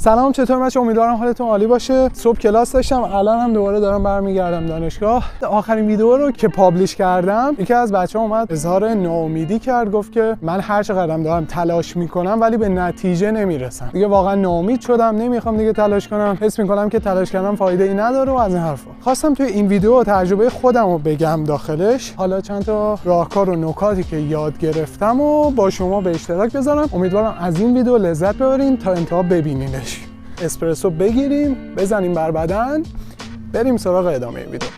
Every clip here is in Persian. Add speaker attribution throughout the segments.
Speaker 1: سلام، چطور بچه‌ها؟ امیدوارم حالتون عالی باشه. صبح کلاس داشتم، الان هم دوباره دارم برمیگردم دانشگاه. آخرین ویدیو رو که پابلش کردم، یکی از بچه‌ها اومد اظهار ناامیدی کرد، گفت که من هر چقدرم دارم تلاش میکنم ولی به نتیجه نمیرسم. دیگه واقعا ناامید شدم، نمیخوام دیگه تلاش کنم. حس میکنم که تلاش کردن فایده ای نداره و از این حرفا. خواستم توی این ویدیو تجربه خودم رو بگم داخلش. حالا چند تا راهکار و نکاتی که یاد گرفتم و با شما به اشتراک بذارم. امیدوارم از این ویدیو لذت ببرین تا انتها ببینینش. اسپرسو بگیریم، بزنیم بر بدن، بریم سراغ ادامه ویدیو.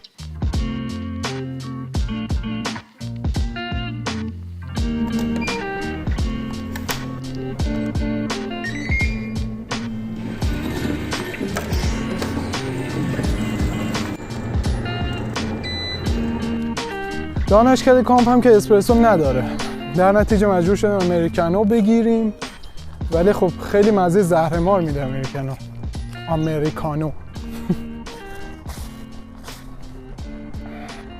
Speaker 1: دانشکده کامپ هم که اسپرسو نداره، در نتیجه مجبور شدیم امریکانو بگیریم، ولی خب خیلی مزه زهرمار میده امریکانو.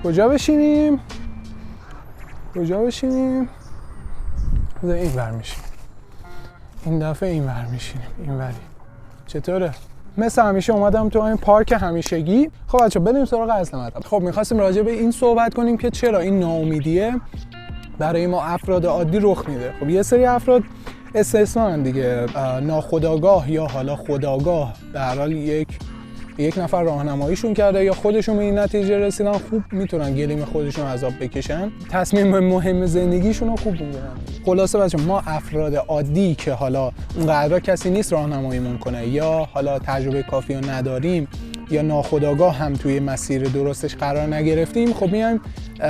Speaker 1: کجا بشینیم؟ این ور میشیم، این دفعه این ور میشینیم. این وری چطوره؟ مثل همیشه اومدم تو این پارک همیشگی. خب بچه‌ها بریم سراغ اصل مطلب. خب می‌خواستیم راجع به این صحبت کنیم که چرا این ناامیدیه برای ما افراد عادی رخ میده. خب یه سری افراد استثناء دیگه، ناخودآگاه یا حالا خودآگاه، به هر حال یک نفر راهنماییشون کرده یا خودشون به این نتیجه رسیدن خوب میتونن گلیم خودشون عذاب بکشن، تصمیم مهم زندگیشون رو خوب میگیرن. خلاصه بچه‌ها ما افراد عادی که حالا اونقدر کسی نیست راهنماییمون کنه یا حالا تجربه کافی رو نداریم یا ناخودآگاه هم توی مسیر درستش قرار نگرفتیم، خب میایم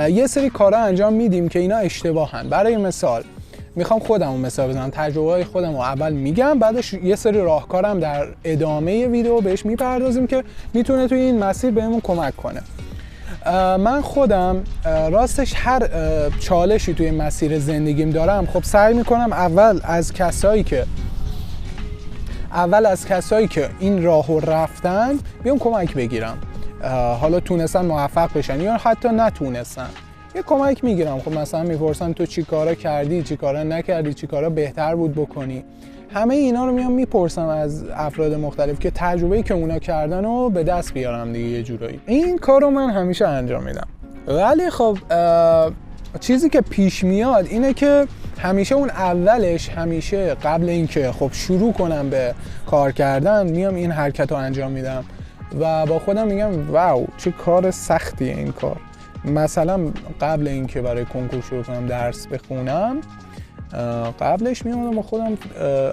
Speaker 1: یه سری کارا انجام میدیم که اینا اشتباهن. برای مثال میخوام خودمو مثال بزنم، تجربه‌های خودمو اول میگم، بعدش یه سری راهکارم در ادامه ویدیو بهش میپردازیم که میتونه توی این مسیر بهمون کمک کنه. من خودم راستش هر چالشی توی مسیر زندگیم دارم، خب سعی میکنم اول از کسایی که این راهو رفتن بیام کمک بگیرم، حالا تونستن موفق بشن یا حتی نتونستن، یه کمک میگیرم. خب مثلا میپرسن تو چی کارا کردی، چی کارا نکردی، چی کارا بهتر بود بکنی. همه اینا رو میام میپرسم از افراد مختلف که تجربه‌ای که اونا کردن رو به دست بیارم دیگه یه جورایی. این کارو من همیشه انجام میدم. ولی خب چیزی که پیش میاد اینه که همیشه اون اولش، همیشه قبل اینکه خب شروع کنم به کار کردن، میام این حرکت رو انجام میدم و با خودم میگم واو چه کار سختیه این کار. مثلا قبل اینکه برای کنکور شروع کنم درس بخونم، قبلش میومدم با خودم،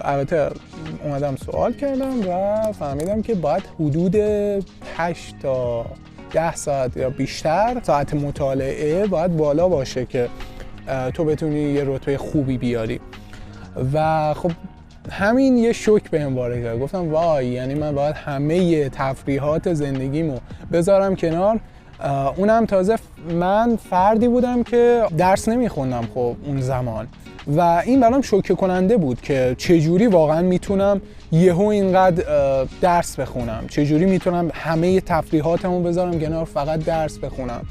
Speaker 1: البته اومدم سوال کردم و فهمیدم که باید حدود 8 تا 10 ساعت یا بیشتر ساعت مطالعه باید بالا باشه که تو بتونی یه رتبه خوبی بیاری. و خب همین یه شوک بهم وارد کرد. گفتم وای، یعنی من باید همه تفریحات زندگیمو بذارم کنار. اونم تازه من فردی بودم که درس نمیخوندم خب اون زمان، و این برام شوکه کننده بود که چجوری واقعا میتونم یهو اینقدر درس بخونم، چجوری میتونم همه تفریحاتمو بذارم کنار فقط درس بخونم.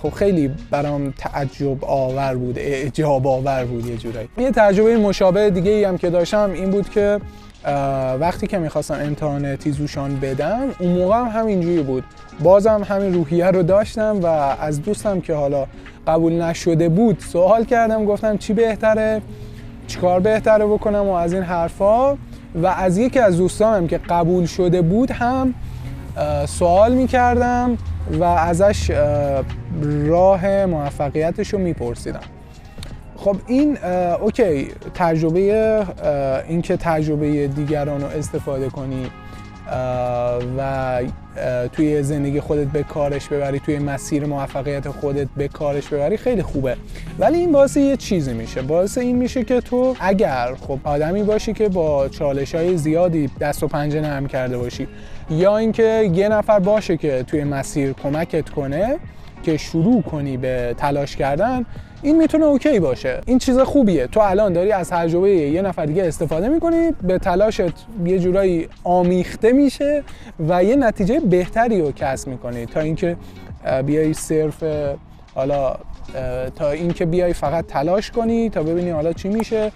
Speaker 1: خب خیلی برام تعجب آور بود، اعجاب آور بود یه جورایی. یه تجربه مشابه دیگه ای هم که داشتم این بود که وقتی که میخواستم امتحان تیزهوشان بدم، اون موقع هم همینجوری بود، بازم همین روحیه رو داشتم و از دوستم که حالا قبول نشده بود سوال کردم، گفتم چی بهتره، چیکار بهتره بکنم و از این حرفا. و از یکی از دوستانم که قبول شده بود هم سوال میکردم و ازش راه موفقیتش رو میپرسیدم. خب این اوکی، تجربه این که تجربه دیگران رو استفاده کنی و توی زندگی خودت به کارش ببری، توی مسیر موفقیت خودت به کارش ببری خیلی خوبه، ولی این باعث یه چیزی میشه، باعث این میشه که تو اگر خب آدمی باشی که با چالش‌های زیادی دست و پنجه نرم کرده باشی، یا اینکه یه نفر باشه که توی مسیر کمکت کنه که شروع کنی به تلاش کردن، این میتونه اوکی باشه. این چیز خوبیه، تو الان داری از تجربه یه نفر دیگه استفاده میکنی، به تلاشت یه جورایی آمیخته میشه و یه نتیجه بهتری رو کسب میکنی تا اینکه بیای صرف حالا تا اینکه بیای فقط تلاش کنی تا ببینی حالا چی میشه،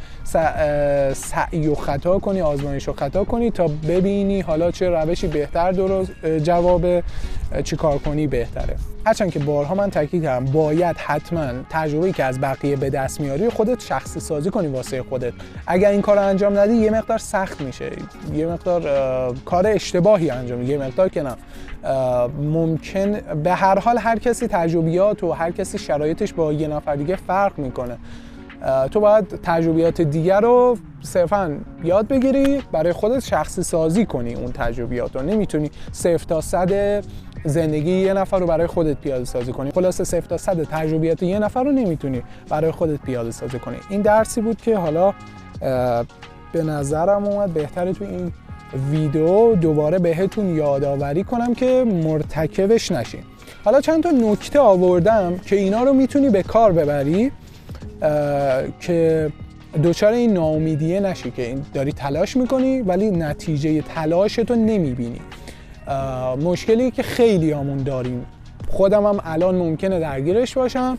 Speaker 1: سعی و خطا کنی، آزمایش و خطا کنی تا ببینی حالا چه روشی بهتر درست جواب چی کار کنی بهتره. هرچند که بارها من تاکید کردم باید حتما تجربه‌ای که از بقیه به دست میاری خودت شخصی سازی کنی واسه خودت. اگر این کارو انجام ندی یه مقدار سخت میشه، یه مقدار کار اشتباهی انجام میدی، یه مقدار که نه ممکن به هر حال هر کسی تجربیات و هر کسی شرایطش با یه نفر دیگه فرق میکنه. تو باید تجربیات دیگر رو صرفاً یاد بگیری، برای خودت شخصی سازی کنی اون تجربیات رو. نمیتونی 0 تا 100 زندگی یه نفر رو برای خودت پیاده سازی کنی. خلاصه 0 تا 100 تجربیات یه نفر رو نمیتونی برای خودت پیاده سازی کنی. این درسی بود که حالا به نظرم اومد بهتره تو این ویدیو دوباره بهتون یادآوری کنم که مرتکبش نشین. حالا چند تا نکته آوردم که اینا رو میتونی به کار ببری که دوچار این ناامیدیه نشی که داری تلاش میکنی ولی نتیجه تلاشتو نمیبینی. مشکلی که خیلی همون داریم، خودم هم الان ممکنه درگیرش باشم،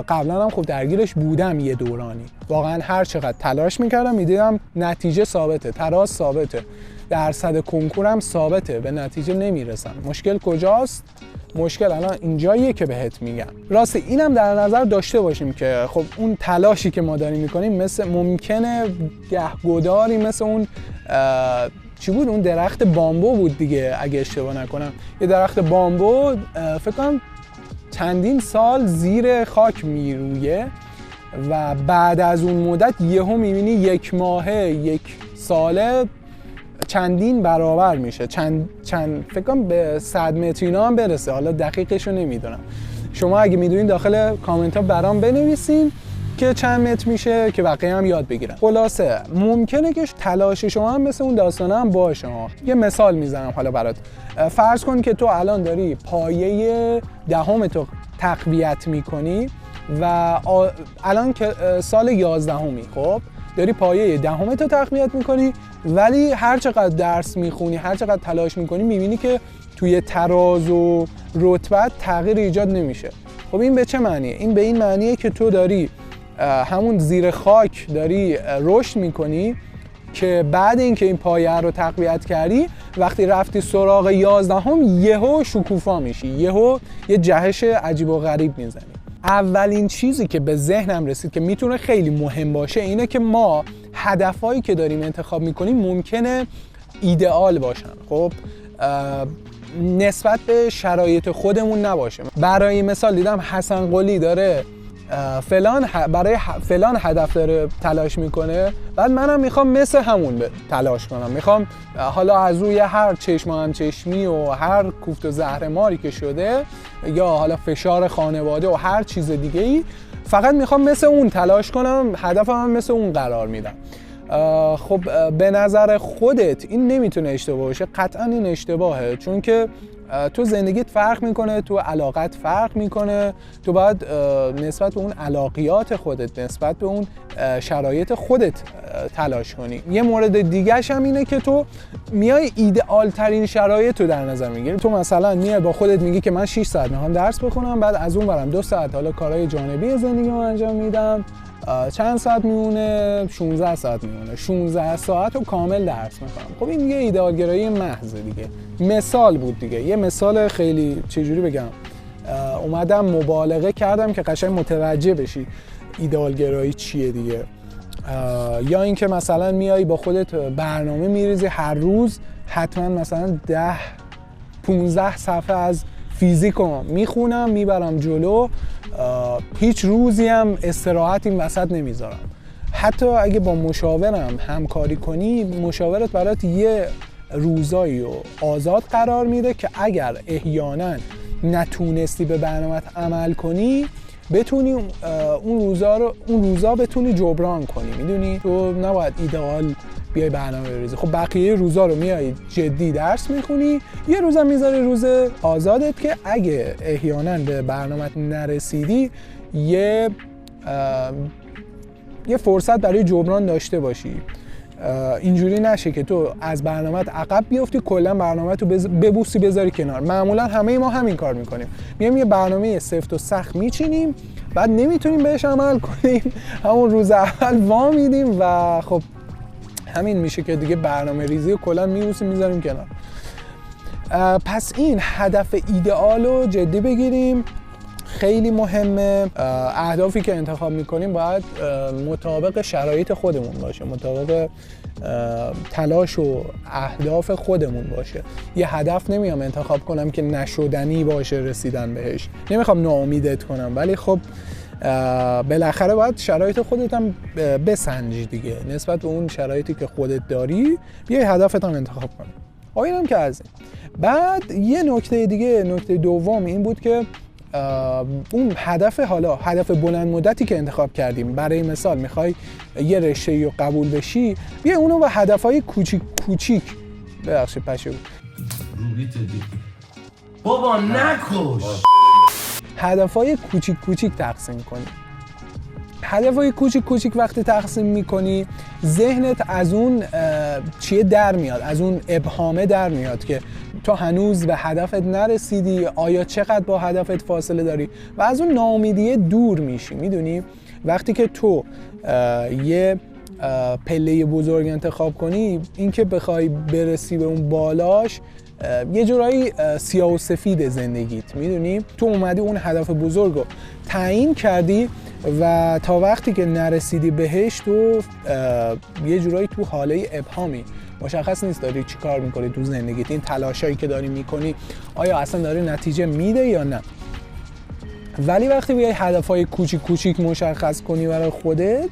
Speaker 1: قبلا هم خب درگیرش بودم یه دورانی. واقعا هر چقدر تلاش میکردم میدیدم نتیجه ثابته، تراز ثابته، درصد کنکورم ثابته، به نتیجه نمیرسم. مشکل کجاست؟ مشکل الان اینجاییه که بهت میگم. راست اینم در نظر داشته باشیم که خب اون تلاشی که ما داریم میکنیم مثل ممکنه گهگداری مثل اون چی بود، اون درخت بامبو بود دیگه اگه اشتباه نکنم، یه درخت بامبو فکر کنم چندین سال زیر خاک میرویه و بعد از اون مدت یهو میبینی یک ماهه یک ساله چندین برابر میشه، چند فکر کنم به 100 متر اینا هم برسه. حالا دقیقشو نمیدونم، شما اگه میدونین داخل کامنت ها برام بنویسین که چند متر میشه که بقیه هم یاد بگیرن. خلاصه ممکنه که تلاش شما هم مثل اون داستانه هم باشه. یه مثال میزنم حالا برات. فرض کن که تو الان داری پایه دهم تو تقویت میکنی و الان که سال 11می، خب داری پایه دهم تو تقویت میکنی ولی هر چقدر درس میخونی، هر چقدر تلاش میکنی میبینی که توی تراز و رتبت تغییر ایجاد نمیشه. خب این به چه معنیه؟ این به این معنیه که تو داری همون زیر خاک داری رشد میکنی که بعد اینکه این پایه رو تقویت کردی وقتی رفتی سراغ 11 یهو شکوفا میشی، یهو یه جهش عجیب و غریب میزنی. اولین چیزی که به ذهنم رسید که میتونه خیلی مهم باشه اینه که ما هدفهایی که داریم انتخاب میکنیم ممکنه ایدئال باشن، خب نسبت به شرایط خودمون نباشه. برای مثال دیدم حسن قلی داره برای فلان هدف داره تلاش میکنه، بعد منم میخوام مثل همون تلاش کنم، میخوام حالا از روی هر چشم و همچشمی و هر کوفت و زهرماری که شده یا حالا فشار خانواده و هر چیز دیگه ای فقط میخوام مثل اون تلاش کنم، هدفم هم مثل اون قرار میدم. خب به نظر خودت این نمیتونه اشتباه باشه، قطعا این اشتباهه، چون که تو زندگیت فرق میکنه، تو علاقت فرق میکنه، تو باید نسبت به اون علاقیات خودت، نسبت به اون شرایط خودت تلاش کنی. یه مورد دیگه‌ش هم اینه که تو میای ایدئال ترین شرایط رو در نظر میگیری. تو مثلا میای با خودت میگی که من 6 ساعت میخوام درس بخونم، بعد از اون برم 2 ساعت حالا کارهای جانبی زندگیمو انجام میدم، چند ساعت میمونه؟ 16 ساعت میمونه، 16 ساعت رو کامل درس میکنم. خب این یه ایدئالگرایی محض دیگه، مثال بود دیگه، یه مثال خیلی چجوری بگم، اومدم مبالغه کردم که قشنگ متوجه بشی ایدئالگرایی چیه دیگه. یا اینکه مثلا میای با خودت برنامه میریزی، هر روز حتما مثلا 10-15 صفحه از فیزیک رو میخونم میبرم جلو، هیچ روزی هم استراحت این وسط نمیذارم. حتی اگه با مشاورم همکاری کنی، مشاورت برات یه روزایی رو آزاد قرار میده که اگر احیانا نتونستی به برنامه‌ت عمل کنی بتونی اون روزا بتونی جبران کنی. میدونی تو نباید ایدئال بیای برنامه بریزی. خب بقیه روزا رو میای جدی درس میخونی، یه روزم میذاری روز آزادت که اگه احیانا به برنامه‌ت نرسیدی یه فرصت برای جبران داشته باشی. اینجوری نشه که تو از برنامه‌ت عقب بیفتی، کلا برنامه‌تو ببوسی بذاری کنار. معمولا همه ما همین کار میکنیم، میایم یه برنامه سفت و سخت میچینیم، بعد نمیتونیم بهش عمل کنیم، همون روز اول وا میدیم و خب همین میشه که دیگه برنامه ریزی رو کلا میذاریم کنار. پس این هدف ایدئال رو جدی بگیریم، خیلی مهمه. اهدافی که انتخاب میکنیم باید مطابق شرایط خودمون باشه، مطابق تلاش و اهداف خودمون باشه. یه هدف نمیام انتخاب کنم که نشدنی باشه رسیدن بهش، نمیخوام ناامیدت کنم، ولی خب بالاخره باید شرایط خودت هم بسنجی دیگه، نسبت به اون شرایطی که خودت داری بیای هدفت هم انتخاب کن. اینم که از این. بعد یه نکته دیگه، نکته دوم این بود که اون هدف بلند مدتی که انتخاب کردیم، برای مثال میخوای یه رشته‌ای رو قبول بشی، بیا اونو به هدفهای کوچیک ببخشید پشه
Speaker 2: بابا نکش،
Speaker 1: هدفهای کوچیک تقسیم کنی. هدفهای کوچیک وقتی تقسیم میکنی، ذهنت از اون چیه در میاد، از اون ابهامه در میاد که تو هنوز به هدفت نرسیدی، آیا چقدر با هدفت فاصله داری، و از اون ناامیدیه دور میشی. میدونی وقتی که تو یه پله بزرگ انتخاب کنی، این که بخوای برسی به اون بالاش یه جورایی سیاه و سفید زندگیت. میدونی تو اومدی اون هدف بزرگ رو تعیین کردی و تا وقتی که نرسیدی بهش تو یه جورایی تو حاله ابهامی، مشخص نیست داری چی کار میکنی تو زندگیت، این تلاشایی که داری میکنی آیا اصلا داری نتیجه میده یا نه. ولی وقتی بیای هدفهای کوچیک مشخص کنی برای خودت،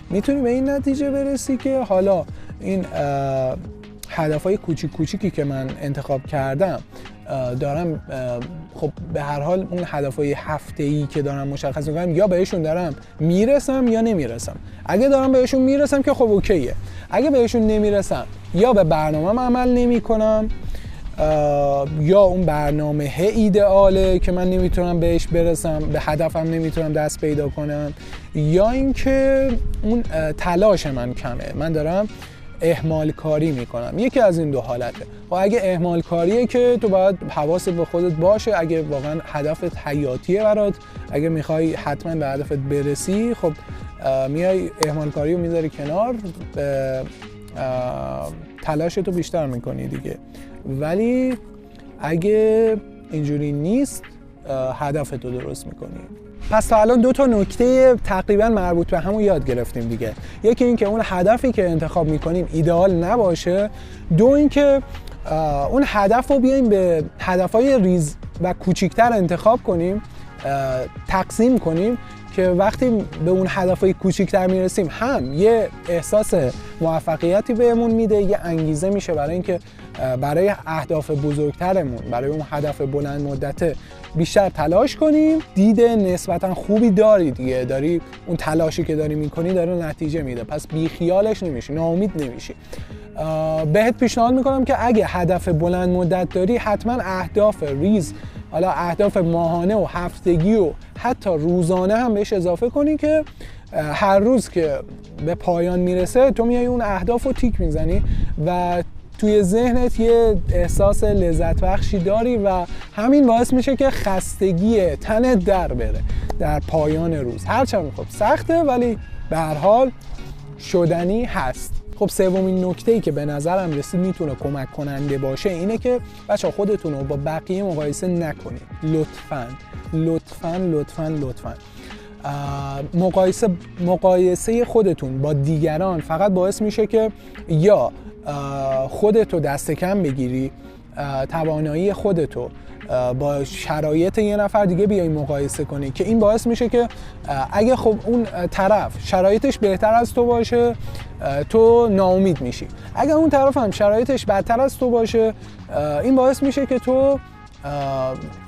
Speaker 1: میتونی به این نتیجه برسی که حالا این هدفهای کوچیکی که من انتخاب کردم دارم، خب به هر حال اون هدفهای هفته‌ای که دارم مشخص میکنم، یا بهشون دارم میرسم یا نمیرسم. اگه دارم بهشون میرسم که خب اوکیه، اگه بهشون نمیرسم یا به برنامه‌ام عمل نمیکنم، یا اون برنامه ایدئاله که من نمیتونم بهش برسم، به هدفم نمیتونم دست پیدا کنم، یا اینکه اون تلاش من کمه، من دارم اهمال کاری میکنم. یکی از این دو حالته. و اگه اهمال کاریه که تو باید حواست به خودت باشه، اگه واقعا هدفت حیاتیه برات، اگه میخوای حتما به هدفت برسی، خب میای اهمال کاری رو میذاری کنار، تلاشتو بیشتر میکنی دیگه. ولی اگه اینجوری نیست، هدفتو درست میکنی. پس تا الان 2 نکته تقریبا مربوط به همون یاد گرفتیم دیگه. یکی این که اون هدفی که انتخاب میکنیم ایدئال نباشه. 2 این که اون هدف رو بیایم به هدفهای ریز و کوچیکتر انتخاب کنیم، تقسیم کنیم، که وقتی به اون هدفهای کوچیکتر میرسیم هم یه احساس موفقیتی بهمون میده، یه انگیزه میشه برای اینکه برای اهداف بزرگترمون، برای اون هدف بلند مدته بیشتر تلاش کنیم. دید نسبتا خوبی داری دیگه، داری اون تلاشی که داری میکنی داره نتیجه میده، پس بیخیالش نمیشی، ناامید نمیشی. بهت پیشنهاد میکنم که اگه هدف بلند مدت داری، حتما اهداف ریز، حالا اهداف ماهانه و هفتگی و حتی روزانه هم بهش اضافه کنی که هر روز که به پایان میرسه تو میای اون اهداف رو تیک میزنی و توی ذهنت یه احساس لذت بخشی داری و همین باعث میشه که خستگی تنت در بره در پایان روز. هرچند خب سخته ولی به هر حال شدنی هست. خب سومین نکته‌ای که به نظرم رسید میتونه کمک کننده باشه اینه که بچه‌ها خودتون رو با بقیه مقایسه نکنید. لطفاً مقایسه خودتون با دیگران فقط باعث میشه که یا خودتو دست کم بگیری، توانایی خودتو با شرایط یه نفر دیگه بیای مقایسه کنی، که این باعث میشه که اگه خب اون طرف شرایطش بهتر از تو باشه تو ناامید میشی، اگه اون طرف هم شرایطش بدتر از تو باشه این باعث میشه که تو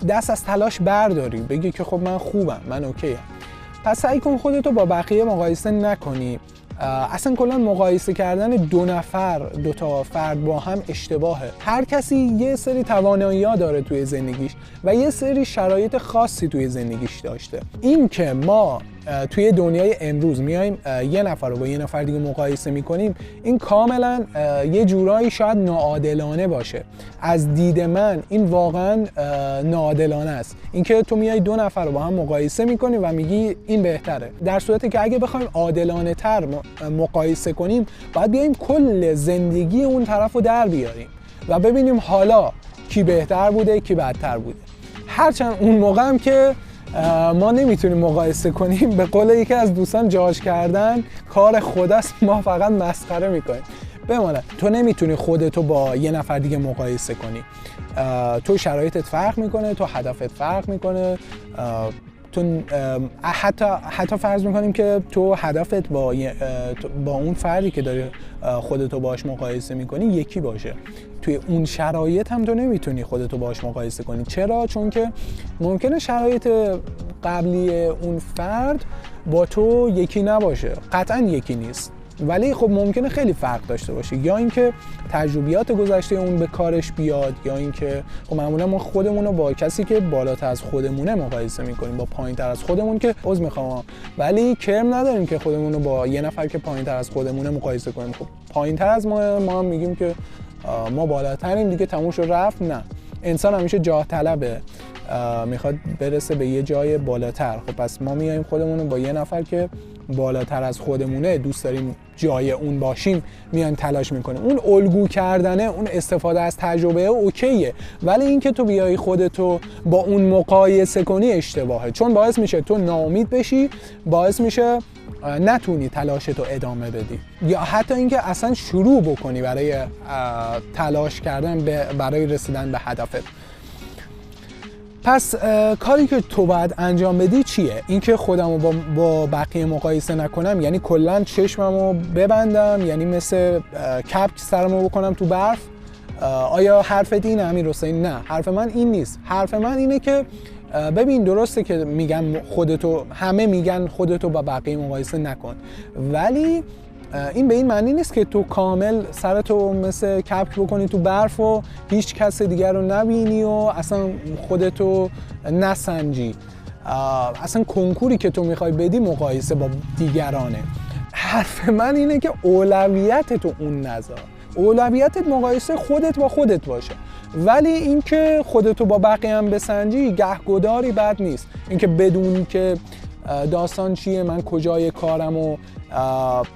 Speaker 1: دست از تلاش برداری، بگی که خب من خوبم، من اوکیم. پس سعی کن خودتو با بقیه مقایسه نکنی. اصلا کلا مقایسه کردن دو تا فرد با هم اشتباهه. هر کسی یه سری توانایی‌ها داره توی زندگیش و یه سری شرایط خاصی توی زندگیش داشته. این که ما توی دنیای امروز میایم یه نفر رو با یه نفر دیگه مقایسه میکنیم، این کاملا یه جورایی شاید ناعادلانه باشه. از دید من این واقعا ناعادلانه است، اینکه تو میای دو نفر رو با هم مقایسه میکنی و میگی این بهتره، در صورتی که اگه بخوایم عادلانه تر مقایسه کنیم باید بیایم کل زندگی اون طرف رو در بیاریم و ببینیم حالا کی بهتر بوده کی بدتر بوده. هرچند اون موقع هم که ما نمیتونیم مقایسه کنیم، به قول یکی از دوستان جاج کردن کار خداست، ما فقط مسخره میکنیم. بماند تو نمیتونی خودتو با یه نفر دیگه مقایسه کنی، تو شرایطت فرق میکنه، تو هدفت فرق میکنه، تو حتی فرض میکنیم که تو هدفت با اون فردی که داری خودتو باهاش مقایسه میکنی یکی باشه. توی اون شرایط هم تو نمیتونی خودتو باهاش مقایسه کنی. چرا؟ چون که ممکنه شرایط قبلی اون فرد با تو یکی نباشه، قطعا یکی نیست، ولی خب ممکنه خیلی فرق داشته باشه، یا اینکه تجربیات گذشته اون به کارش بیاد، یا اینکه خب معمولا ما خودمون رو با کسی که بالاتر از خودمونه مقایسه میکنیم، با پایینتر از خودمون که عذر میخوام ولی کرم نداریم که خودمون رو با یه نفر که پایینتر از خودمونه مقایسه کنیم. خب پایینتر از ما هم میگیم که ما بالاتریم دیگه، تموم شد رفت. نه، انسان همیشه جاه طلبه، میخواد برسه به یه جای بالاتر. خب پس ما میایم خودمون رو با یه نفر که بالاتر از خودمونه دوست داریم جای اون باشیم میایم تلاش میکنیم. اون الگو کردنه، اون استفاده از تجربه اوکیه، ولی اینکه تو بیای خودتو با اون مقایسه کنی اشتباهه، چون باعث میشه تو ناامید بشی، باعث میشه نتونی تلاشتو ادامه بدی، یا حتی اینکه اصلا شروع بکنی برای تلاش کردن برای رسیدن به هدفت. پس کاری که تو باید انجام بدی چیه؟ اینکه خودمو با بقیه مقایسه نکنم، یعنی کلا چشممو ببندم، یعنی مثل کپک سرمو بکنم تو برف. آیا حرفت اینه امیرحسین؟ نه، حرف من این نیست. حرف من اینه که ببین درسته که میگن همه میگن خودتو با بقیه مقایسه نکن، ولی این به این معنی نیست که تو کامل سرتو مثل کپک بکنی تو برف و هیچ کس دیگر رو نبینی و اصلا خودتو نسنجی. اصلا کنکوری که تو میخوای بدی مقایسه با دیگرانه. حرف من اینه که اولویت تو اون نذار، اولویتت مقایسه خودت با خودت باشه، ولی اینکه خودتو با بقیه هم بسنجی گهگداری بد نیست. اینکه بدونی که داستان چیه، من کجای کارم و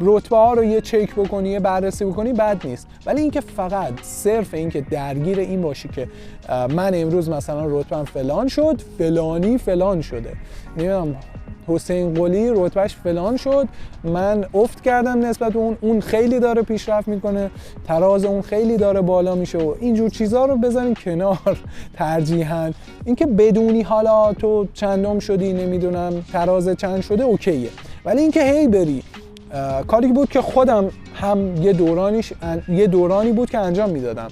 Speaker 1: رتبه ها رو یه چک بکنی، یه بررسی بکنی بد نیست، ولی اینکه فقط صرف اینکه درگیر این باشی که من امروز مثلا رتبه‌ام فلان شد، فلانی فلان شده، میدونم حسین قلی رتبهش فلان شد، من افت کردم نسبت به اون خیلی داره پیشرفت میکنه، تراز اون خیلی داره بالا میشه و اینجور چیزا رو بذاریم کنار. ترجیحاً اینکه بدونی حالا تو چندم شدی، نمیدونم تراز چند شده، اوکیه، ولی اینکه هی بری کاری بود که خودم هم یه دورانی بود که انجام میدادم،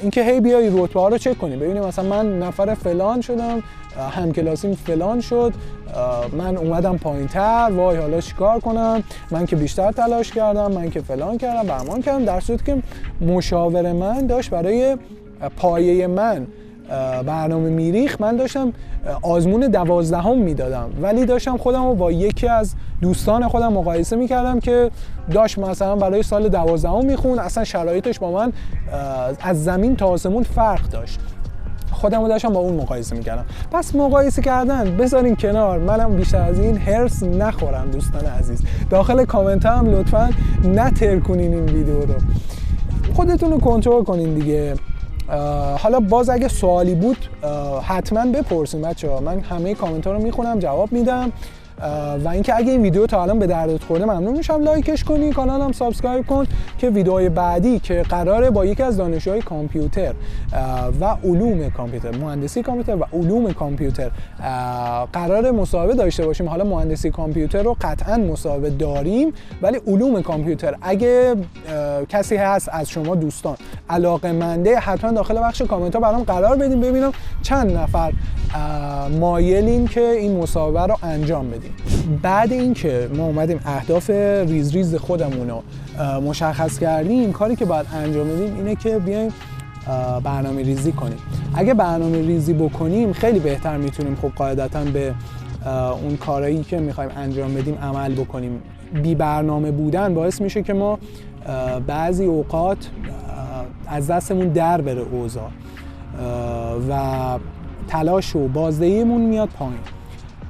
Speaker 1: اینکه هی بیای رتبه ها رو چک کنی، ببینی مثلا من نفر فلان شدم، همکلاسیم فلان شد، من اومدم پایین‌تر، وای حالا چیکار کنم، من که بیشتر تلاش کردم، من که فلان کردم برمان کردم، در صورتی که مشاور من داشت برای پایه من برنامه میریخ، من داشتم آزمون 12 میدادم، ولی داشتم خودم رو با یکی از دوستان خودم مقایسه میکردم که داشت مثلا برای سال 12 میخوند، اصلا شرایطش با من از زمین تا آسمون فرق داشت، خودم رو داشتم با اون مقایسه میکردم. پس مقایسه کردن بذارین کنار، منم بیشتر از این هرس نخورم دوستان عزیز. داخل کامنت هم لطفاً نترکونین این ویدیو رو، خودتون رو کنترل کنین دیگه. حالا باز اگه سوالی بود حتما بپرسین بچه‌ها، من همه کامنت ها رو میخونم، جواب میدم. و اینکه اگه این ویدیو تا الان به دردت خورده ممنون میشم لایکش کنی، کانالم سابسکرایب کن که ویدیوهای بعدی که قراره با یکی از دانشجوهای کامپیوتر و علوم کامپیوتر، مهندسی کامپیوتر و علوم کامپیوتر قراره مصاحبه داشته باشیم. حالا مهندسی کامپیوتر رو قطعا مصاحبه داریم، ولی علوم کامپیوتر اگه کسی هست از شما دوستان علاقه‌منده، حتما داخل بخش کامنت ها برام قرار بدین ببینم چند نفر مایلین که این مصاحبه رو انجام بدیم. بعد اینکه ما اومدیم اهداف ریز خودمون رو مشخص کردیم، کاری که باید انجام بدیم اینه که بیایم برنامه ریزی کنیم. اگه برنامه ریزی بکنیم خیلی بهتر میتونیم خب قاعدتاً به اون کارهایی که میخوایم انجام بدیم عمل بکنیم. بی برنامه بودن باعث میشه که ما بعضی اوقات از دستمون در بره اوضاع و تلاش و بازدهیمون میاد پایین.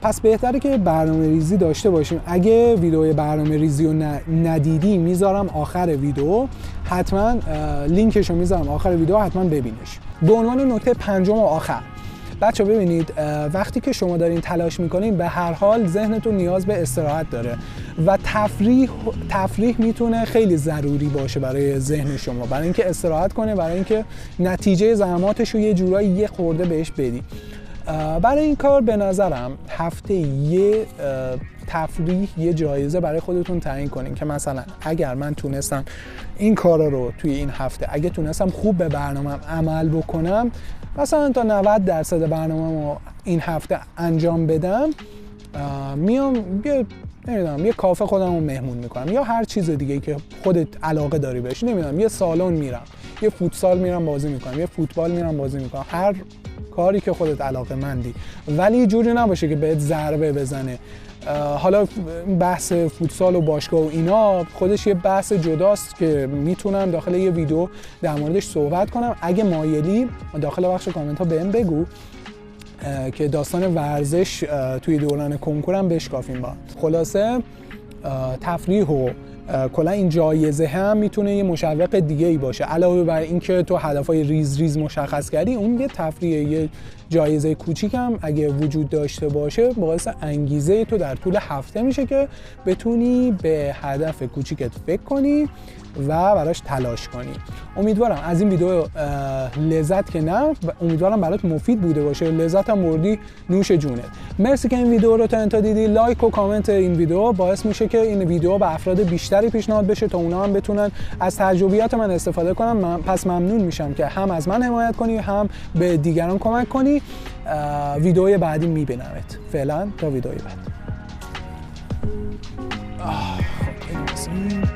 Speaker 1: پس بهتره که برنامه ریزی داشته باشیم. اگه ویدیوی برنامه ریزی رو ندیدی میذارم آخر ویدیو، حتما لینکش رو میذارم آخر ویدیو، حتما ببینش. به عنوان نکته پنجم و آخر، بچه ببینید وقتی که شما دارین تلاش میکنین به هر حال ذهنتون نیاز به استراحت داره و تفریح میتونه خیلی ضروری باشه برای ذهن شما، برای اینکه استراحت کنه، برای اینکه نتیجه زحماتش رو یه جورایی یه خورده بهش بدی. برای این کار به نظرم هفته یه تفریح، یه جایزه برای خودتون تعیین کنین که مثلا اگر من تونستم این کارا رو توی این هفته، اگه تونستم خوب به برنامه‌ام عمل بکنم، مثلا تا 90% برنامه‌مو این هفته انجام بدم، میام یه کافه خودمو مهمون میکنم یا هر چیز دیگه‌ای که خودت علاقه داری بهش، نمیدونم یه سالن میرم، یه فوتسال میرم بازی میکنم، یه فوتبال میرم بازی میکنم، هر کاری که خودت علاقه مندی، ولی جوری نباشه که بهت ضربه بزنه. حالا بحث فوتسال و باشگاه و اینا خودش یه بحث جداست که میتونم داخل یه ویدیو در موردش صحبت کنم. اگه مایلی داخل بخش کامنت ها بهم بگو که داستان ورزش توی دوران کنکورم بشکافیم با. خلاصه تفریح و کلا این جایزه هم میتونه یه مشوق دیگه ای باشه، علاوه بر اینکه تو هدفهای ریز مشخص کردی، اون یه تفریح، یه جایزه کوچیک هم اگه وجود داشته باشه باعث انگیزه تو در طول هفته میشه که بتونی به هدف کوچیکت فکر کنی و براش تلاش کنی. امیدوارم از این ویدیو لذت که نه، امیدوارم برات مفید بوده باشه، لذت هم بردی نوش جونت. مرسی که این ویدیو رو تا انتها دیدی. لایک و کامنت این ویدیو باعث میشه که این ویدیو به افراد بیشتری پیشنهاد بشه تا اونا هم بتونن از تجربیات من استفاده کنن. پس ممنون میشم که هم از من حمایت کنی، هم به دیگران کمک کنی. ویدیوی بعدی میبینمت. فعلا تا ویدیوی بعد.